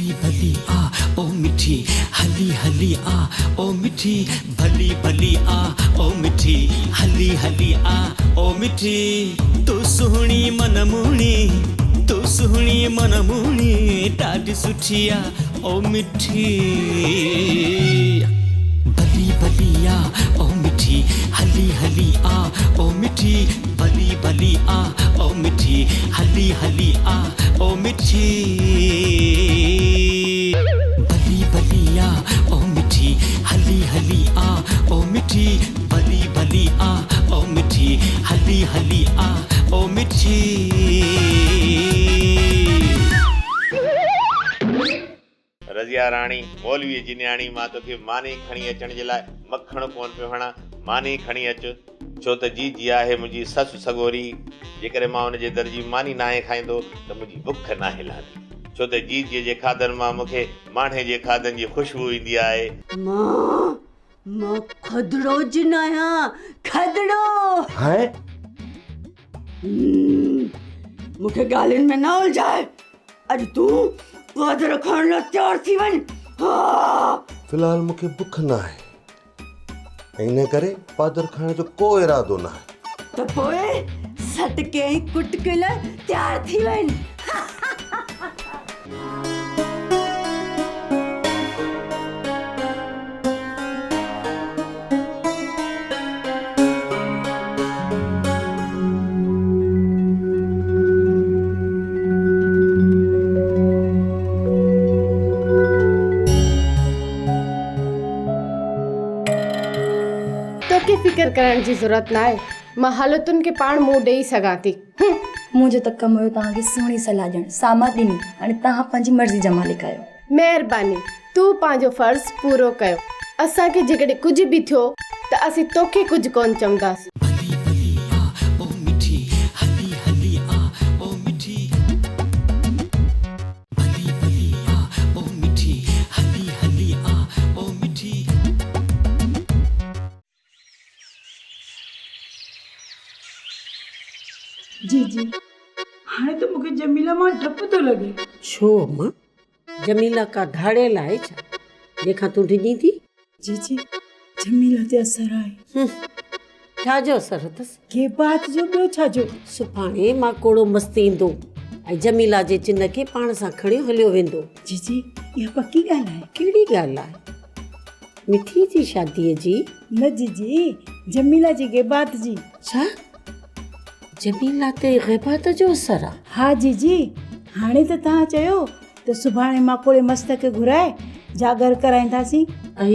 भली भली आ ओ मिठी हली हली आ ओ मिठी भली भली आ ओ मिठी हली हली आ ओ मिठी तू सुहणी मनमुणी तू सुहणी मनमुणी ॾाढी सुठी आ ओ मिठी भली भली आ ओ मिठी हली हली आ ओ मिठी भली भली आ ओ मिठी हली हली आ ओ मिठी भली भली आ ओ मिठी हली हली आ ओ मिठी भली भली आ ओ मिठी हली हली आ ओ मिठी। रज़िया राणी मौलवी जी न्याणी मां तोखे मानी खणी अचण जे लाइ मखण कोन पियो हणा मानी खणी अच छो त जी आहे मुंहिंजी ससु सगोरी जेकॾहिं मां हुनजे दर जी मानी नाहे खाईंदो त मुंहिंजी बुख नाहे लहंदी छो त जी जे खाधनि मां मूंखे माणे जे खाधनि जी ख़ुशबू ईंदी आहे। मां खदड़ो जिनाया खदड़ो है मूंखे ॻाल्हियुनि में न उलझाए अॼु तूं पादर खणण लाइ तयार थी वञ। फिलहाल मूंखे बुख न आहे ऐं इन करे पादर खाइण जो को इरादो न आहे त पोइ सटके ऐं कुटके लाइ तयार थी वञ। तोखे फिकर करण जी ज़रूरत न आहे मां हालतुनि खे पाण मुंहुं ॾेई सघां थी। मुंहिंजो त कमु हुयो तव्हांखे सुहिणी सलाह ॾियणु सामा ॾिनी हाणे तव्हां पंहिंजी मर्ज़ी जा मालिक आहियो। महिरबानी तूं पंहिंजो फर्ज़ पूरो कयो असांखे जेकॾहिं कुझु बि थियो त असीं तोखे कुझु कोन चवंदासीं। भली भली आ ओ मिठी हली हली आ ओ मिठी भली भली आ ओ मिठी हली हली आ ओ मिठी। जी हाणे त मूंखे जमीला मां डपु थो लॻे। छो मां जमीला का धाड़ियल आहे छा जेखां तूं डिॼी थी? जी जमीला ते असर आहे। छाजो असर अथसि? के बात जो ॿियो छाजो? सुभाणे मां कोड़ो मस्ती ईंदो ऐं जमीला जे चिन खे पाण सां खणी हलियो वेंदो। जी इहा पकी ॻाल्हि आहे। कहिड़ी ॻाल्हि आहे? मिठी जी शादीअ जी? न जी जमीला जी के बात जी। छा जमीला ते ग़ैबात जो असर आहे? हा जी हाणे त तव्हां चयो त सुभाणे मां कोड़े मस्त खे घुराए जागर कराईंदासीं। ऐं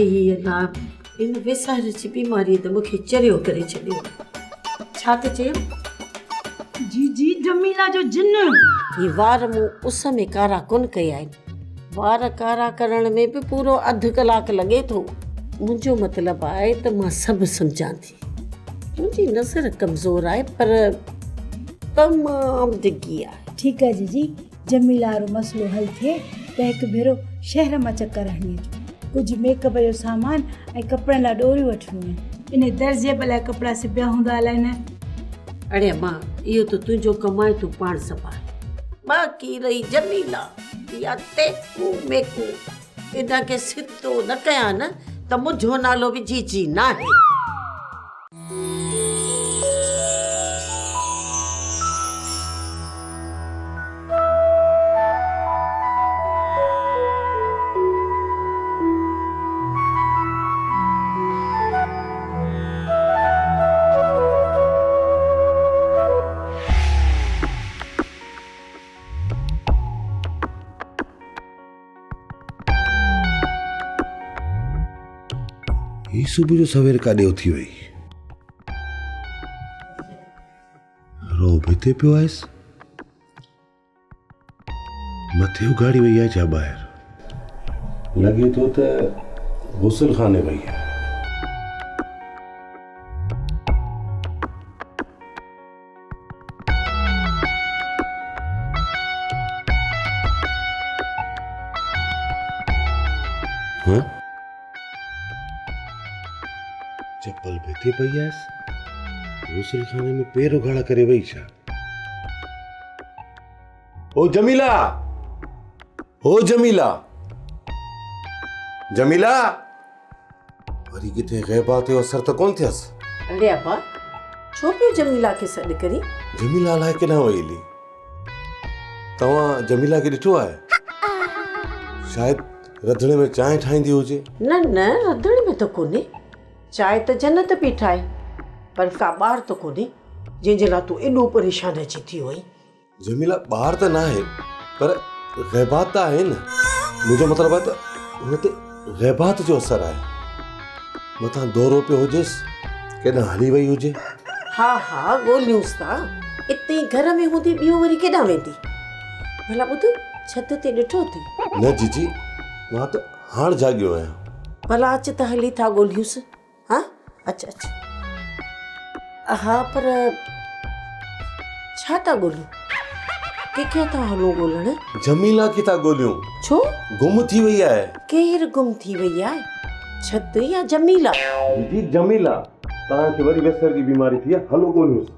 इन विसार जी बीमारीअ त मूंखे चरियो करे छॾियो। छा त चयो? जी जमीला जो जिन। ही वार मूं उस में कारा कोन कया आहिनि वार कारा करण में बि पूरो अधु कलाकु लॻे थो। मुंहिंजो मतिलबु आहे त मां सभु सम्झां थी। मुंहिंजी नज़र कमज़ोर आहे पर तमामु डिघी आहे। ठीकु आहे जी जमीला वारो मसइलो हल थिए त हिकु भेरो शहर मां चकर हणी अचो। कुझु मेकअप जो सामान ऐं कपिड़नि लाइ ॾोरियूं वठणियूं आहिनि। इन दर्जे लाइ कपिड़ा सिबिया हूंदा अलाए न। अड़े मां इहो त तुंहिंजो कमु आहे तूं पाण संभाल। बाक़ी रही जमीला या तेकू मेकू इन खे सिधो न कयां न त मुंहिंजो नालो बि जी न आहे। ही सुबुह जो सवेर काॾे उथी वई? रोब हिते पियो आयसि? मथे उघाड़ी वई आहे छा ॿाहिरि? लॻे थो त गुसल खाने वई आहे। हाँ? चप्पल भिते पई आयसि? गुसल खाने में पैर उघाड़ा करे वई छा? ओ जमीला ओ जमीला, जमीला, वरी किथे ग़ैबा ते असर त कोन थियसि? अरे अब्बा छो पियो जमीला खे सॾु करी? जमीला अलाए केॾां वई हली? तव्हां जमीला खे ॾिठो आहे? शायदि रंधिणे में चांहि ठाहींदी हुजे। न न रंधिणे में त कोन्हे, चांहि त जन्नत पई ठाहे, पर का ॿार त कोन्हे जंहिंजे लाइ तूं एॾो परेशान अची थी वई। जमीला ॿार त न आहे, पर ग़ैबात त आहे न। मुंहिंजो मतिलबु आहे त हुन ते ग़ैबात जो असरु आहे। मथां दौरो पियो हुजेसि, केॾां हली वई हुजे। हा हा ॻोल्हियूंसि था, इते ई घर में हूंदी ॿियो वरी केॾां वेंदी? भला ॿुध, छत ते ॾिठो थी? न जीजी, मां त हाणे जाॻियो आहियां। भला अच त हली था ॻोल्हियूंसि। हा अच अच। हा पर छा था ॻोल्हियूं? कंहिंखे था हलूं ॻोल्हण? जमीला खे था ॻोल्हियूं। छो? गुम थी वई आहे। केरु गुम थी वई आहे? छत या जमीला? दीदी जमीला, तव्हांखे वरी विसर जी बीमारी थी आहे, हलो ॻोल्हियूंसि।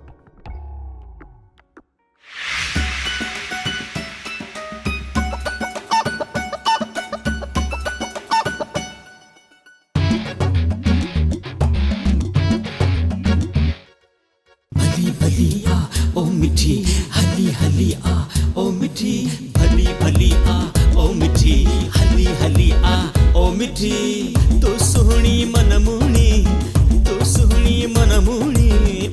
भली भली आ ओ मिठी, हली हली आ ओ मिठी, भली भली आ ओ मिठी, हली हली आ ओ मिठी। तो सुहिणी मनमूणी, तो सुहिणी मनमूणी,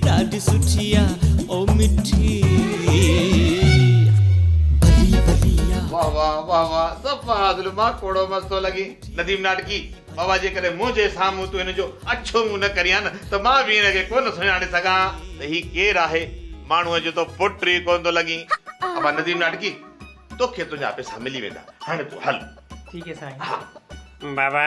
ॾाढी सुठी आ ओ मिठी। भली भली आ। वाह वाह वाह वाह, सफ़ा दिलि मां कोड़ो मस्तो लॻी। नदीम नाटकी, बाबा जे करे मुंहिंजे साम्हूं तूं हिन जो अछो मुंहुं न करियां न त मां बि हिन खे कोन सुञाणे सघां त ही केरु आहे। माण्हूअ जो तो पुट ई कोन थो लॻी। बाबा नदीम नाटकी, तोखे तुंहिंजा पैसा मिली वेंदा, हाणे तूं हल। ठीक है साईं। बाबा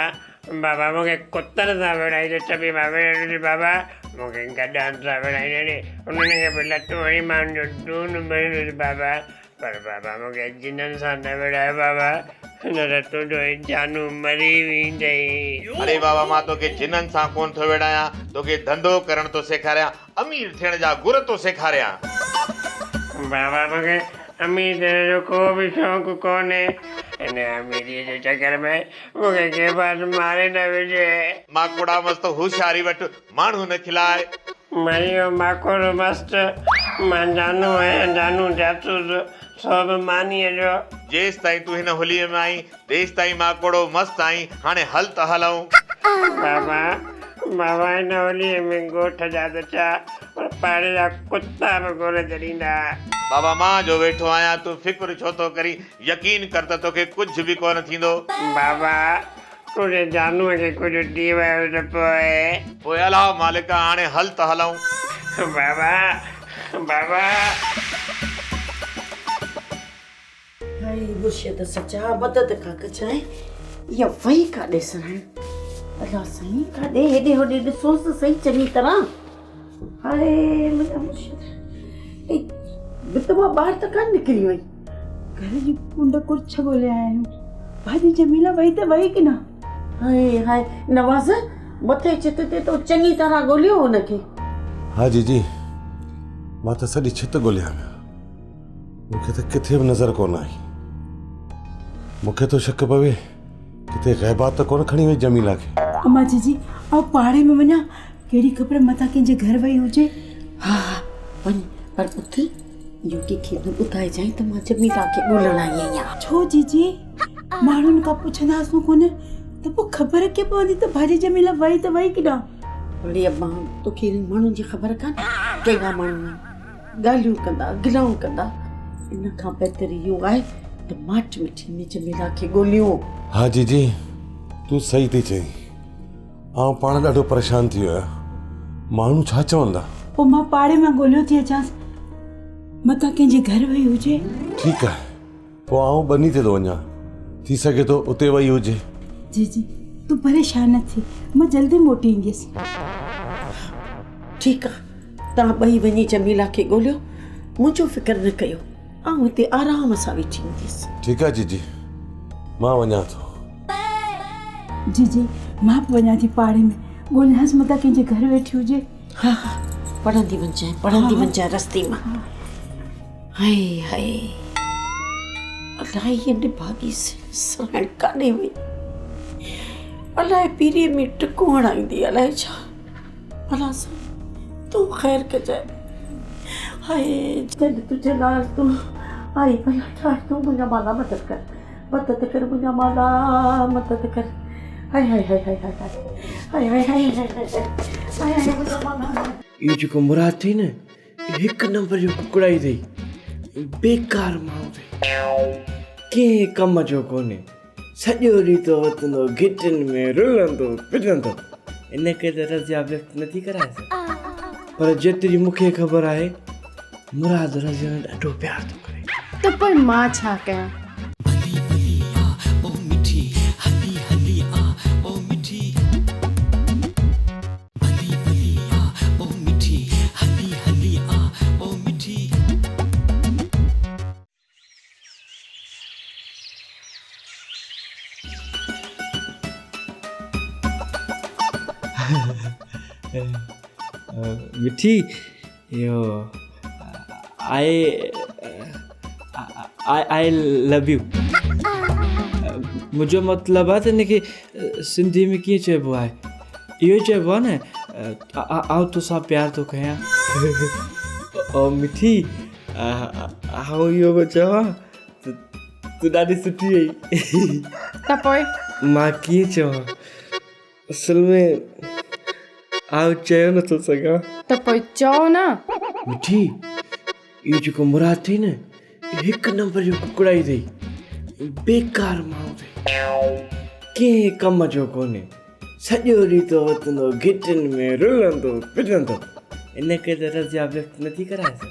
बाबा मूंखे कुतनि सां विढ़ाई त चबी मां विढ़ाई बाबा, मूंखे गॾनि सां विढ़ाई ॾे, उन्हनि खे बि लटो हणी मां जो डून भरियो बाबा, पर बाबा मूंखे जिननि सां न विढ़ाए बाबा, न त तुंहिंजो जानू मरी वेंदई। अरे बाबा, मां तोखे जिननि सां कोन थो विढ़ायां, तोखे धंधो करण थो सेखारियां, अमीर थियण जा गुर थो सेखारियां। बाबा मूंखे अमीर थियण जो को बि शौक़ु कोन्हे, हिन अमीरीअ जे चकर में मूंखे के बार मारे न विझे। माकोड़ा मस्त होशियारी वटि, माण्हू न खिलाए। मरियो माकोड़ो मस्त, मां जानू आहियां, जानू जासूस, सब मानीअ जो। जेसि ताईं तूं हिन होलीअ में आई, तेसि ताईं माकोड़ो मस्त आई, हाणे हल त हलऊं। बाबा बाबा हिन होलीअ में ॻोठ जा त छा, पर पाड़े जा कुता बि कोन छॾींदा। बाबा मां जो वेठो आहियां, तूं फिक्र छो थो करी? यकीन कर त तोखे कुझु बि कोन थींदो। बाबा तुंहिंजे जानूअ खे कुझु थी वियो त पोइ अलाह मालिका, हाणे हल त हलऊं। बाबा बाबा हाय मुर्शिद सचा मदद का कचाए, या वही का ॾिसण। अल्लाह साईं काॾे हेॾे होॾे ॾिसोसि त सही चङी तरह। हाय मुंहिंजा मुर्शिद, बितवा ॿाहिरि त कान निकिरी वई। घर जी कुंड कुर्छ ॻोल्हिया आहियूं, भाॼी जमीला वई त वई की न? हाय हाय नवाज़, मथे छित ते तो चङी तरह ॻोल्हियो हुनखे। हा जीजी, मां त सॼी छित ॻोल्हियां पियो, मूंखे त किथे बि नज़र कोन आई। मूंखे तो शक पवे किथे ग़ैबात त कोन खणी वई जमीला खे। अम्मा जीजी, आउं पाड़े में वञा, कहिड़ी ख़बर मथां कंहिंजे घर वई हुजे। हा हा वञ, पर पुत्र इहो कंहिंखे न ॿुधाइजांइ त मां जमीला खे ॻोल्हण आई आहियां। छो जीजी, माण्हुनि खां पुछंदासूं कोन त पोइ ख़बर कीअं पवंदी त भाॼी जमीला वई त वई की न? वरी अम्मा तोखे माण्हुनि जी ख़बर कान्हे कहिड़ा माण्हू आहिनि, ॻाल्हियूं कंदा गिलाऊं कंदा। इन खां बहितर इहो आहे त माट मिठी में जमीला खे ॻोल्हियूं। हा जीजी, तूं सही थी चई, आउं पाण ॾाढो परेशान थी वियो आहियां। माण्हू छा चवंदा? पोइ मां पाड़े मां ॻोल्हियो थी अचांसि, मथां कंहिंजे घर वई हुजे। ठीकु आहे, पोइ आउं ॿनी ते थो वञा, थी सघे थो उते वई हुजे। जीजी तूं परेशान न थी, मां जल्दी मोटी ईंदसि। ठीकु आहे, तव्हां ॿई वञी जमीला खे ॻोल्हियो, मुंहिंजो फ़िक्र न कयो, आउं हिते आराम सां वेठी हूंदसि। ठीकु आहे जीजी, मां वञा थो। जीजी मां बि वञा थी पाड़े में, ॻोल्हियांसि मथां कंहिंजे घर वेठी हुजे। हा हा पढ़ंदी वञजांइ रस्ते मां। हाय हाय अलाए ये निभागी साइण काॾे वई, अलाए पीरीअ में टिको हणाईंदी, अलाए छा। भला सां तूं ख़ैर कजाए। हाय जॾहिं तुंहिंजे लाइ तूं आई भला छा तूं मुंहिंजा माला मदद कर मुंहिंजा माला मदद कर। हाय हाय हाय हाय हाय हाय हाय हाय हाय हाय हाय मुंहिंजा माला। इहो जेको मुराद थी न, हिकु नंबर जो कुकड़ाई अथई, बेकार माण्हू अथई, कंहिं कम जो कोन्हे, सॼो ॾींहुं तो वतंदो घिटियुनि में रुलंदो पिटंदो। इन करे त रज़िया व्यक्त नथी कराए सघे, पर जेतिरी मूंखे ख़बर आहे मुराद रज़िया ॾाढो प्यार थो करे। त पोइ मां छा कयां? भली भली आ ओ मिठी हली हली आ ओ मिठी भली भली आ ओ मिठी हली हली आ ओ मिठी। मिठी यो आई लव यू। मुंहिंजो मतिलबु आहे त हिनखे सिंधी में कीअं चइबो आहे? इहो ई चइबो आहे न, आउं तोसां प्यार थो कयां। ओ मिठी, आउं इहो पियो चवां तूं ॾाढी सुठी आहीं। त पोइ मां कीअं चवां, असल में आउं चयो नथो सघां। त पोइ चओ न। मिठी, इहो जेको मुराद थी न, हिकु नंबर जो कुकड़ाई अथई, बेकार माण्हू अथई, कंहिं कम जो कोन्हे, सॼो ॾींहुं तो वतंदो घिटियुनि में रुलंदो पिटंदो। इन करे त रज़िया व्यक्त नथी कराए सघे,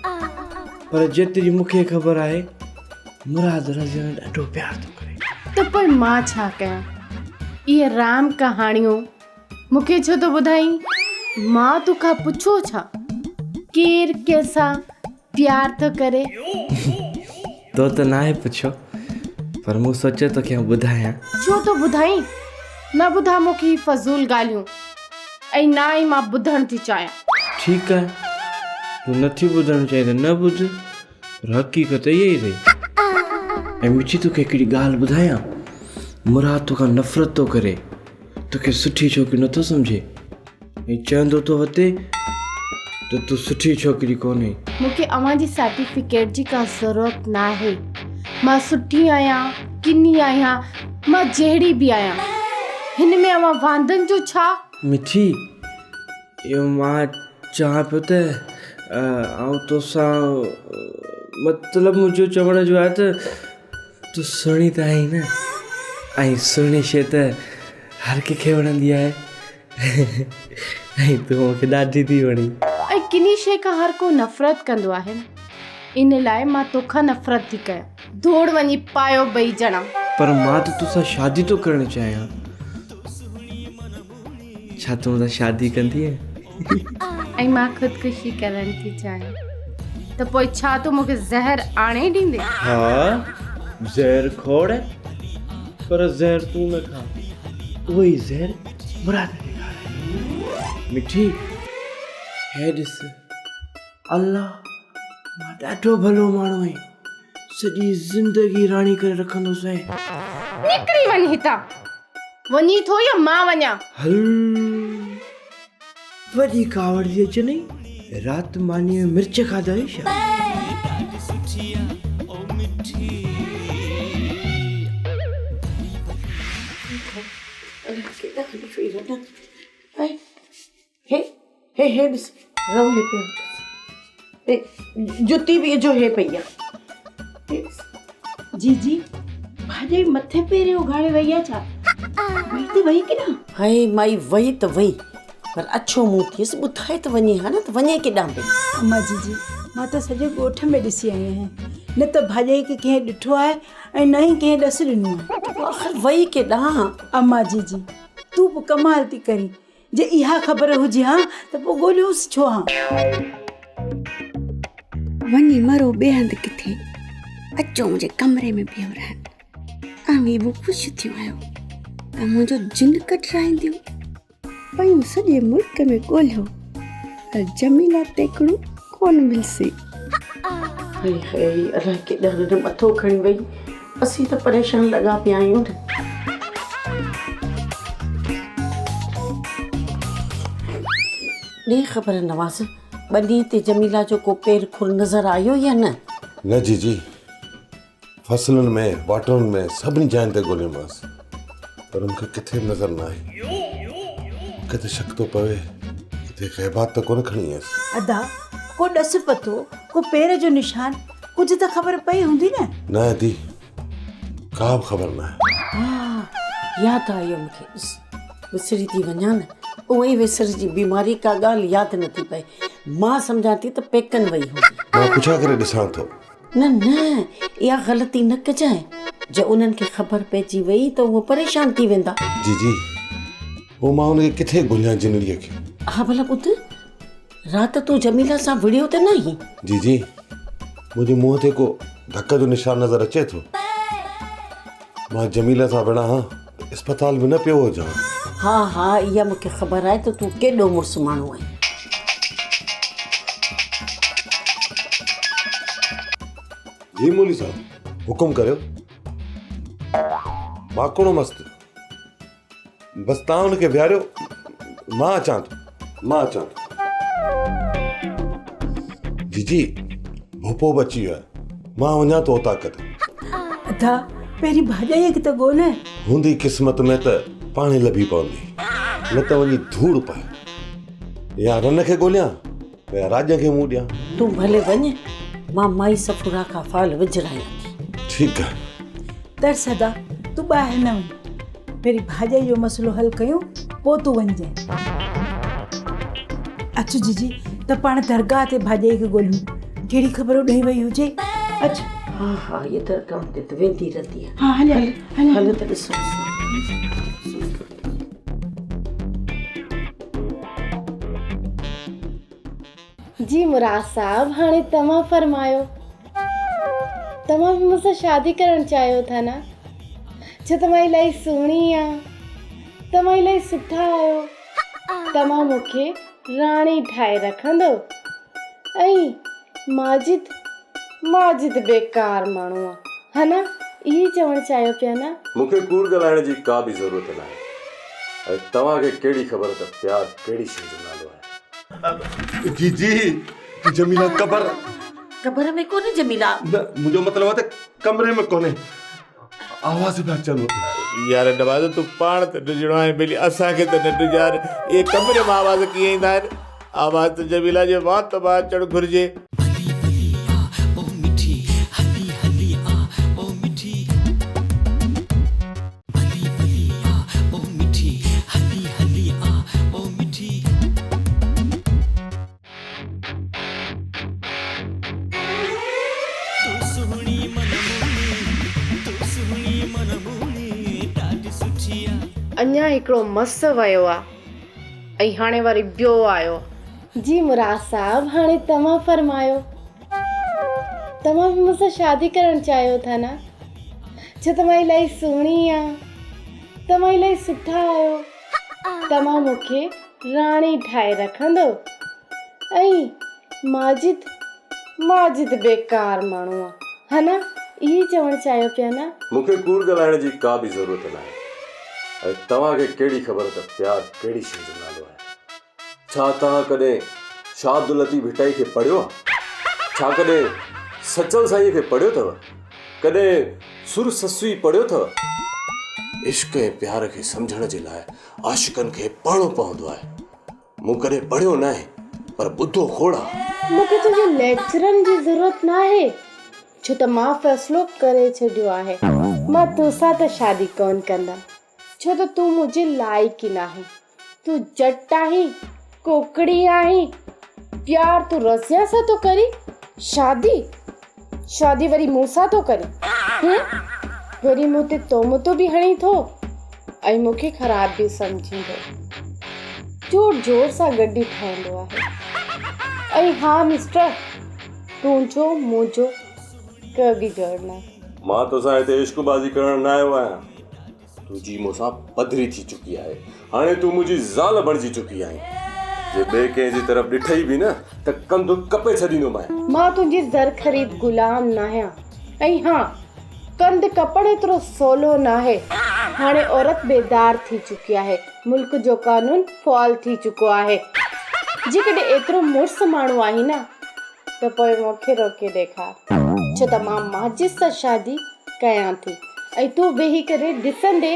पर जेतिरी मूंखे ख़बर आहे मुराद रज़िया ॾाढो प्यार थो करे। त पोइ मां छा कयां? इहे राम कहाणियूं मूंखे छो थो ॿुधाई? मां तोखां पुछो छा केरु कंहिंसां प्यार थो करे? तो त न आहे पुछो, पर मूं सोचियो तो खे ॿुधायां। छो तो ॿुधाई? न ॿुधा मूंखे फज़ूल ॻाल्हियूं, ऐं ना ई मां ॿुधण थी चाहियां। ठीकु आहे, तूं नथी ॿुधणु चाहीं त न ॿुध, पर हक़ीक़त इहा ई अथई। ऐं मिठी तोखे हिकिड़ी ॻाल्हि ॿुधायां, मुराद तोखां नफ़रत थो करे, तोखे सुठी छोकिरी नथो सम्झे, ऐं चवंदो तो वते त तूं सुठी छोकिरी कोन्हे। मूंखे अव्हां जी सर्टिफिकेट जी का ज़रूरत न आहे। मां सुठी आहियां, किनी आहियां, मां जहिड़ी बि आहियां, हिन में अव्हां वांदनि जो छा? मिठी, इहो मां चवां पियो त आउं तोसां मतिलबु मुंहिंजो चवण जो आहे त तूं सुहिणी त आहीं न, ऐं सुहिणी शइ त हर कंहिंखे वणंदी आहे। ऐं तूं मूंखे ॾाढी थी वणी। ऐं किनी शइ खां हर को नफ़रत कंदो आहे, इन लाइ मां तोखां नफ़रत थी कयां। दौड़ वञी पायो ॿई ॼणा। पर मां त तोसां शादी थो करणु चाहियां। छा तूं मूंसां शादी कंदी? ऐं मां ख़ुदकुशी करणु थी चाहियां, त पोइ छा तूं मूंखे ज़हर आणे ॾींदे? हाँ, ज़हर खोड़ है, पर ज़हर तू न खा, वही ज़हर मुराद ने खा है। मिठी, है ॾिस, अल्लाह मां ॾाढो भलो माण्हू आहियां, सॼी ज़िंदगी राणी करे रखंदुसि। निकिरी वञ हितां, वञी थो या मां वञा? हल, वॾी कावड़ जी अचे नहीं, रात मानी में मिर्च खाधा है छा? हे ॾिस, रहो हे पियो, जुती बि जो हे पई आहे। जी जी, भाॼी मथे पेरे उघाड़े वई आहे छा? वई त वई की न? हाय माई वई त वई, पर अछो मुंहुं थियसि, ॿुधाए त वञे हा न, त वञे केॾां पई? अम्मा जी मां त सॼे ॻोठ में ॾिसी आई आहियां, न त भाॼी खे कंहिं ॾिठो आहे ऐं न ई कंहिं ॾस ॾिनो आहे। आख़िर वई केॾां? अम्मा जी तूं बि कमाल थी करी, जे इहा ख़बर हुजे हा त पोइ ॻोल्हियोसि छो हा? वञी मरो ॿिए हंधि किथे, अचो मुंहिंजे कमरे में बीहो रहनि। अमी बि ख़ुशि थियो आहियो त मुंहिंजो जिन कटराईंदियूं। पयूं सॼे मुल्क में ॻोल्हियो, पर जमीला तेकड़ू कोन मिलसी। अलाए केॾां मथो खणी वई, असीं त परेशान लॻा पिया आहियूं। ॾे ख़बर नवाज़, ॿ ॾींहं ते जमीला जो को पेर खुर नज़र आयो या न? न जीजी, फसलुनि में वाटरुनि में सभिनी जाइनि ते ॻोल्हियोमांसि, पर मूंखे किथे बि नज़र न आई। मूंखे त शक थो पवे किथे ग़ैबात त कोन खणी आयसि। अदा को ॾस पतो, को पेर जो निशान, कुझु त ख़बर पई हूंदी न? न दी, का बि ख़बर न आहे। हा, यादि आयो मूंखे। विसरी थी वञा न, उहे ई विसर जी बीमारी, का ॻाल्हि यादि नथी पए। मां सम्झां थी त पेकनि वई हूंदी। मां पुछा करे ॾिसां थो। न न, इहा ग़लती न कजांइ। जे उन्हनि खे ख़बर पइजी वई त उहो परेशान थी वेंदा। जीजी, उहो मां हुनखे किथे ॻोल्हियां जिनड़ीअ खे? हा भला ॿुध, राति तूं जमीला सां विड़ियो त न आहीं? जीजी, मुंहिंजे मुंहं ते को धक जो निशान नज़र अचे थो। मां जमीला सां विड़ा हां, अस्पताल में न पियो हुजां। हा हा, इहा मूंखे ख़बर आहे त तूं केॾो मुड़ुसु माण्हू आहीं। जी मौली साहब, हुकुम करियो। माकोड़ो मस्तु, बसि तव्हां हुनखे विहारियो, मां अचां थो। जीजी, भोपो बि अची वियो आहे, मां वञा थो ताक़त। अदा पहिरीं भाॼाईअ खे त ॻोल्हि। हूंदी क़िस्मत में त पाणे लभी पवंदी, न त वञी धूड़ पाए। या रन खे ॻोल्हियां या राज खे मुंहुं ॾियां। तूं भले वञ, मां माई सफुरा खां फाल विझरायां थी। ठीकु आहे। तरस अदा, तूं ॿाहिरि न वञ, पहिरीं भाॼाई जो मसइलो हल कयूं, पोइ तूं वञजांइ। अचु जीजी, त पाण दरगाह ते भाॼाई खे ॻोल्हियूं, कहिड़ी ख़बर ॾेई वई हुजे। अचु। हा हा, ये दरगाह ते त वेंदी रहंदी आहे। हा हल हल त ॾिसो। जी मुराद साहब, हाणे तव्हां फरमायो, तव्हां बि मूंसां शादी करणु चाहियो था न? छो तव्हां इलाही सुहिणी आहे, तव्हां इलाही सुठा आहियो, तव्हां मूंखे राणी ठाहे रखंदो। ऐं माजिद बेकार माण्हू आहे, हा न? इहे चवणु चाहियो पिया न? मूंखे कूड़ ॻाल्हाइण जी का बि ज़रूरत न आहे। ऐं तव्हांखे कहिड़ी ख़बर त प्यार कहिड़ी शइ जो नालो आहे? जीजी, जमीला कबर में कोन्हे जमीला। न, मुंहिंजो मतिलबु आहे त कमरे में कोन्हे, आवाज़ पिया अचनि। यार नवाज़, तूं पाण त ॾिजणो आहे, भली असांखे त न ॾिजार। इहे कमरे मां आवाज़ कीअं ईंदा आहिनि? आवाज़ त जमीला जे वात मां अचणु घुरिजे। अञा हिकिड़ो मस वियो आहे, ऐं हाणे वरी ॿियो आयो। जी मुराद साहब, हाणे तव्हां फरमायो, तव्हां बि मूंसां शादी करणु चाहियो था न? छो तव्हां इलाही सुहिणी आहे, तव्हां इलाही सुठा आहियो, तव्हां मूंखे राणी ठाहे रखंदो। ऐं माजिद बेकार माण्हू आहे, हा न? इहे चवणु चाहियो पिया न? मूंखे कूड़ ॻाल्हाइण जी का बि ज़रूरत न आहे। ऐं तव्हांखे कहिड़ी ख़बर त प्यार कहिड़ी शइ जो नालो आहे? छा तव्हां कॾहिं शाह अब्दुल लतीफ़ भिटाई खे पढ़ियो आहे? छा कॾहिं सचल साईं खे पढ़ियो अथव? कॾहिं सुर ससुई पढ़ियो अथव? इश्क ऐं प्यार खे सम्झण जे लाइ आशिकनि खे पढ़णो पवंदो आहे। मूं कॾहिं पढ़ियो न आहे, पर ॿुधो खोड़ आहे। मूंखे तुंहिंजे लेक्चरनि जी ज़रूरत न आहे, छो त मां फ़ैसिलो करे छॾियो आहे। मां तोसां त शादी कोन कंदमि, छो त तूं मुंहिंजे लाइक़ ई नाहीं। तूं जट आहीं, कोकड़ी आहीं, प्यार तूं रसिया सां थो करी, शादी वरी मूंसां थो करी। वरी मूं ते तोमतो बि हणी थो, ऐं मूंखे ख़राब बि सम्झींदो, जोर सां गॾी ठहंदो आहे। ऐं हा मिस्टर, तुंहिंजो मुंहिंजो कभी जोड़ न। मां तोसां हिते इश्कबाज़ी करण न आयो आहियां। तुंहिंजी मूंसां पधरी थी चुकी आहे, हाणे तूं मुंहिंजी ज़ाल बणिजी चुकी आहीं। जे ॿिए कंहिं जी तरफ़ ॾिठई बि न त कंधु कपे छॾींदोमांइ। मां तुंहिंजी ज़र ख़रीद गुलाम न आहियां। ऐं हा, कंध कपड़ एतिरो सवलो न आहे। हाणे औरत बेदार थी चुकी आहे, मुल्क जो कानून फॉल थी चुको आहे। जेकॾहिं एतिरो मुड़ुस माण्हू आहीं न त पोइ मूंखे रोके ॾेखार, छो त मां माजिद सां शादी कयां थी ऐं तूं वेही करे ॾिसंदे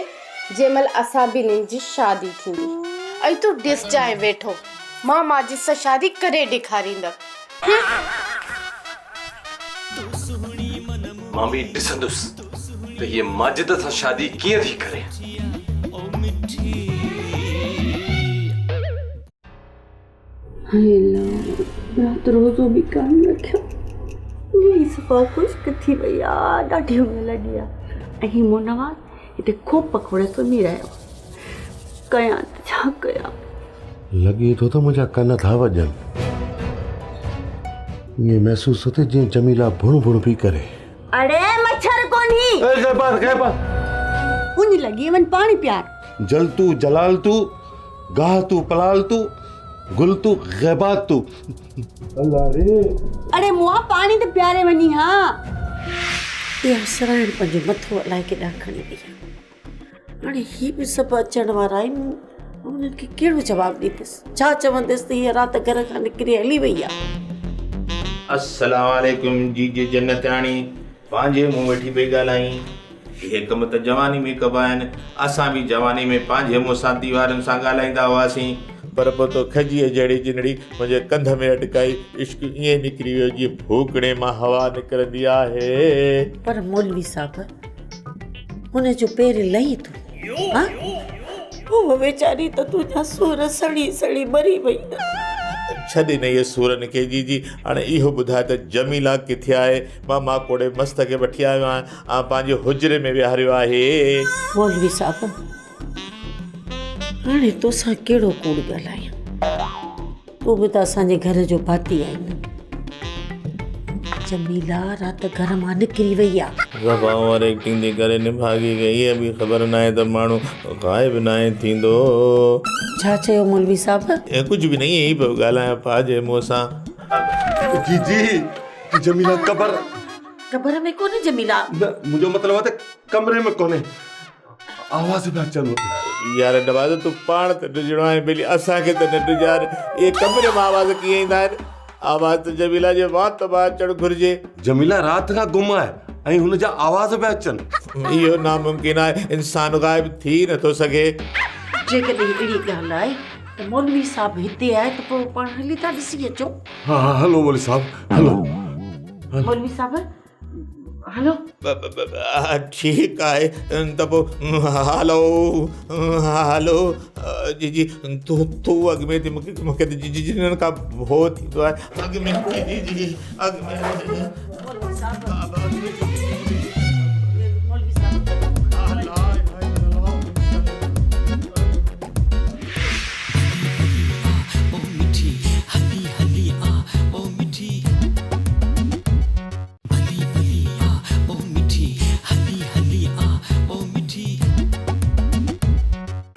जंहिंमहिल असां ॿिन्हिनि जी शादी थींदी। ऐं तूं ॾिसजांइ वेठो, मां माजिद सां शादी करे ॾेखारींदमि। मां बि ॾिसंदुसि त हीअ माजिद सां शादी कीअं थी करे। रात रोज़ो बि कान रखियो, सफ़ा ख़ुश्क थी वई आहे, ॾाढी उन लॻी आहे। ऐं मोनवाज़ हिते खोप पकोड़े सुम्ही रहियो, कयां त छा कयां। लॻे थो त मुंहिंजा कन था वॼनि। ईअं महसूस थो थिए जीअं जमीला भुण भुण पई करे। अड़े मच्छर कोन्ही, उन लॻी वञ पाणी प्यार। जल तू जलाल तू, गाह तू पलाल तू, गुल तू ग़ैबात तू। अल्लाह रे, अड़े मुआ पाणी त प्यारे वञी। हाँ इहा सराइण पंहिंजो मथो अलाए केॾां खणी वई आहे। हाणे ही बि सभु अचण वारा आहिनि, उन्हनि खे कहिड़ो जवाबु ॾींदसि, छा चवंदसि त हीअ राति घर खां निकिरी हली वई आहे। अस्सलाम वालेकुम जी जन्नताणी, पंहिंजे मुंहुं वेठी पई ॻाल्हाई। इहे कम त जवानी में कबा आहिनि। असां बि जवानी में पंहिंजे मुंहुं सां दीवारनि सां ॻाल्हाईंदा हुआसीं, पर पोइ तो खजीअ जहिड़ी जिनड़ी मुंहिंजे कंध में अटकाई। इश्क ईअं निकिरी वियो जीअं भूकणे मां हवा निकिरंदी आहे। पर मौलवी साहब, हुन जो पेर लही थो। हाँ, उहो वेचारी त तुंहिंजा सूर सड़ी सड़ी मरी वई। छॾे न इहे सूरनि खे जी। हाणे इहो ॿुधाए त जमीला किथे आहे? मां कोड़े मस्त खे वठी आयो आहियां, पंहिंजे हुजरे में विहारियो आहे। मौलवी साहब, हाणे तोसां कहिड़ो कूड़ ॻाल्हायां? तूं बि त असांजे घर जो भाती आहीं न। जमीला राति घर मां निकिरी वई आहे। ओवर एक्टिंग थी करे निभागी गई। इहा बि ख़बर न आहे त माण्हू ग़ाइब न आहे थींदो। छा चयो मौलवी साहब? कुझु बि न, ईअं ई पियो ॻाल्हायां पंहिंजे मुंहं सां। जी जमीला कबर में कोन्हे जमीला। मुंहिंजो मतिलबु आहे त कमरे में कोन्हे, आवाज़ पिया अचनि। यार नवाज़, तूं पाण त ॾिजणो आहे, भली असांखे त न ॾिजाए। इहे कमरे मां आवाज़ कीअं ईंदा आहिनि? आवाज़ त जमीला जे वात मां अचणु घुरिजे। जमीला राति खां गुम आहे ऐं हुनजा आवाज़ पिया अचनि। इहो नामुमकिन आहे, इंसानु ग़ाइब थी नथो सघे। जेकॾहिं अहिड़ी ॻाल्हि आहे त मौलवी साहब हिते आहे त पोइ पाण हली था ॾिसी अचूं। हा हलो मौलवी साहब, हलो। मौलवी साहब हलो। ठीकु आहे त पोइ हलो हलो। जी तूं अॻु में थी, मूंखे त जिन्हनि खां भो थींदो आहे। अॻु में जी अॻु में।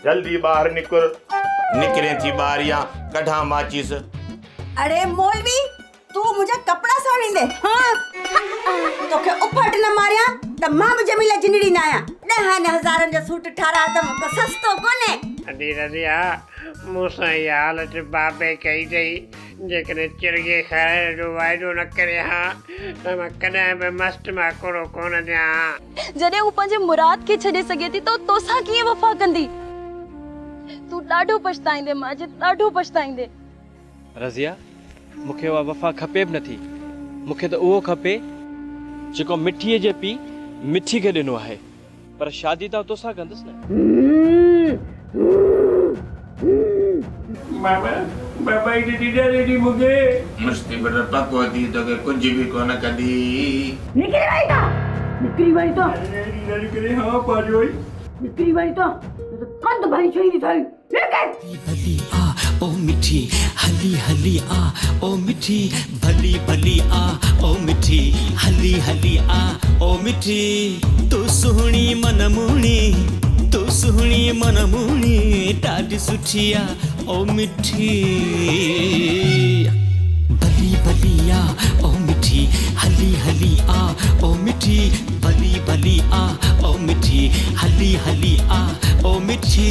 जल्दी बाहर निकरे थी बाहर या कढ़ा माचिस। अरे मौलवी, तू मुझे कपड़ा साड़ी दे। हाँ तोखे उफट न मारिया त मां भी जमीला जिनड़ी ना आया। 10,000 जो सूट ठारा त मुको सस्तो कोने। अदी रजिया मूंसां इहा हालत बाबे कई अथई, जेकॾहिं चिरगे खाइण जो वाइदो न करे हा त मां कॾहिं बि मस्त मां कोड़ो कोन ॾियां। जॾहिं हू पंहिंजे मुराद खे छॾे सघे थी त तोसां कीअं वफ़ा कंदी? तू ॾाढो पछताईंदे माजिद, ॾाढो पछताईंदे। रज़िया, मूंखे उहा वफ़ा खपे बि नथी। मूंखे त उहो खपे जेको मिठीअ जे पी मिठी खे ॾिनो आहे, पर शादी त तोसां कंदुसि न। बाबा जी दीदा रेडी मूंखे मस्ती पर पको थी तो के कुछ भी कोन कदी। निकरी वई तो करे हाँ पारी वई निकरी वई तो कंद भरी छई दी थई। भली आ ओ मिठी हली हली आ ओ मिठी भली भली आ ओ मिठी हली हली आ ओ मिठी तू सुहणी मनमुणी तू सुहणी मनमुणी ॾाढी सुठी आ ओ मिठी भली भली आ ओ मिठी हली हली आ ओ मिठी भली भली आ ओ मिठी हली हली आ ओ मिठी